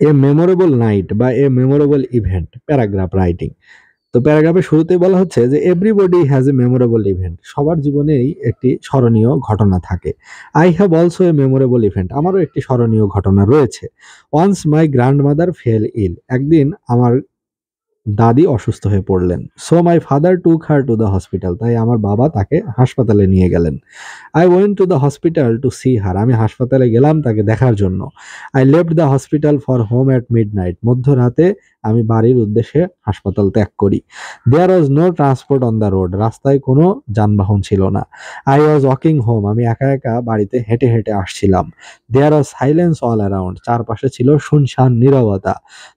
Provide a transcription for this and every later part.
এ memorable night বা a memorable event, paragraph writing. তো প্যারাগ্রাফের শুরুতেই বলা হচ্ছে যে everybody has a memorable event, সবার জীবনেই একটি স্মরণীয় ঘটনা থাকে। I have also a memorable event, আমারও একটি স্মরণীয় ঘটনা রয়েছে। Once my grandmother fell ill, একদিন আমার দাদি অসুস্থ হয়ে পড়লেন। So my father took her to the hospital, তাই আমার বাবা তাকে হাসপাতালে নিয়ে গেলেন। I went to the hospital to C হার, আমি হাসপাতালে গেলাম তাকে দেখার জন্য। I left the hospital for home at midnight, মধ্যরাতে আমি বাড়ির উদ্দেশ্যে হাসপাতাল ত্যাগ করি। There was no transport on the road, রাস্তায় কোনো যানবাহন ছিল না। আই ওয়াজ ওয়াকিং হোম, আমি একা একা বাড়িতে হেঁটে হেঁটে আসছিলাম। দেয়ার ওয়াজ সাইলেন্স অল অ্যারাউন্ড, চারপাশে ছিল শুনশান নীরবতা।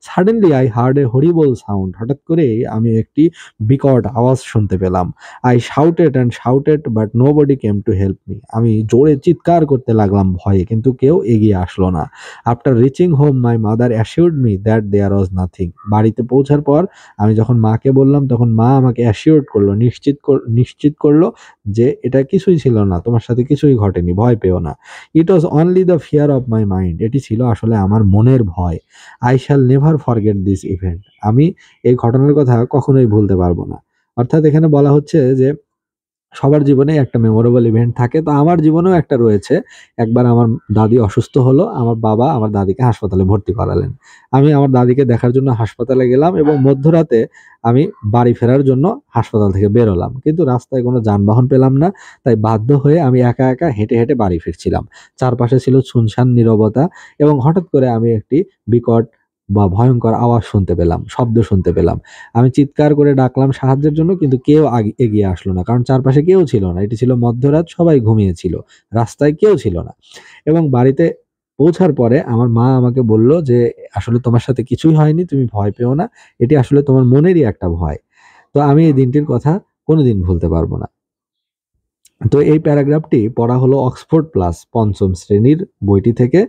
Suddenly I hard A horrible sound, হঠাৎ করেই আমি একটি বিকট আওয়াজ শুনতে পেলাম। I shouted and shouted but nobody came to help me, আমি জোরে চিৎকার করতে লাগলাম ভয়ে, কিন্তু কেউ এগিয়ে আসলো না। After reaching home my mother assured me that there was nothing, বাড়িতে পৌঁছার পর আমি যখন মাকে বললাম তখন মা আমাকে অ্যাসিওর্ড করলো, নিশ্চিত করলো যে এটা কিছুই ছিল না, তোমার সাথে কিছুই ঘটেনি, ভয় পেও না। It was only the fear of my mind, এটি ছিল আসলে আমার মনের ভয়। I shall never forget this event, আমি এই ঘটনার কথা কখনোই ভুলতে পারবো না। অর্থাৎ এখানে বলা হচ্ছে যে সবার জীবনে একটা মেমোরেবল ইভেন্ট থাকে, তো আমার জীবনেও একটা রয়েছে। একবার আমার দাদি অসুস্থ হলো, আমার বাবা আমার দাদিকে হাসপাতালে ভর্তি করালেন। আমি আমার দাদিকে দেখার জন্য হাসপাতালে গেলাম এবং মধ্যরাতে আমি বাড়ি ফেরার জন্য হাসপাতাল থেকে বেরোলাম, কিন্তু রাস্তায় কোনো যানবাহন পেলাম না। তাই বাধ্য হয়ে আমি একা একা হেঁটে হেঁটে বাড়ি ফিরছিলাম। চারপাশে ছিল শুনশান নীরবতা এবং হঠাৎ করে আমি একটি বিকট বা ভয়ঙ্কর আওয়াজ শুনতে পেলাম, শব্দ শুনতে পেলাম। আমি চিৎকার করে ডাকলাম সাহায্যের জন্য, কিন্তু কেউ এগিয়ে আসলো না, কারণ চারপাশে কেউ ছিল না, এটি ছিল মধ্যরাত, সবাই ঘুমিয়েছিল, রাস্তায় কেউ ছিল না। এবং বাড়িতে পৌঁছার পরে আমার মা আমাকে বলল যে আসলে তোমার সাথে কিছুই হয়নি, তুমি ভয় পেও না, এটি আসলে তোমার মনেরই একটা ভয়। তো আমি এই দিনটির কথা কোনোদিন ভুলতে পারবো না। তো এই প্যারাগ্রাফটি পড়া হলো অক্সফোর্ড প্লাস পঞ্চম শ্রেণীর বইটি থেকে।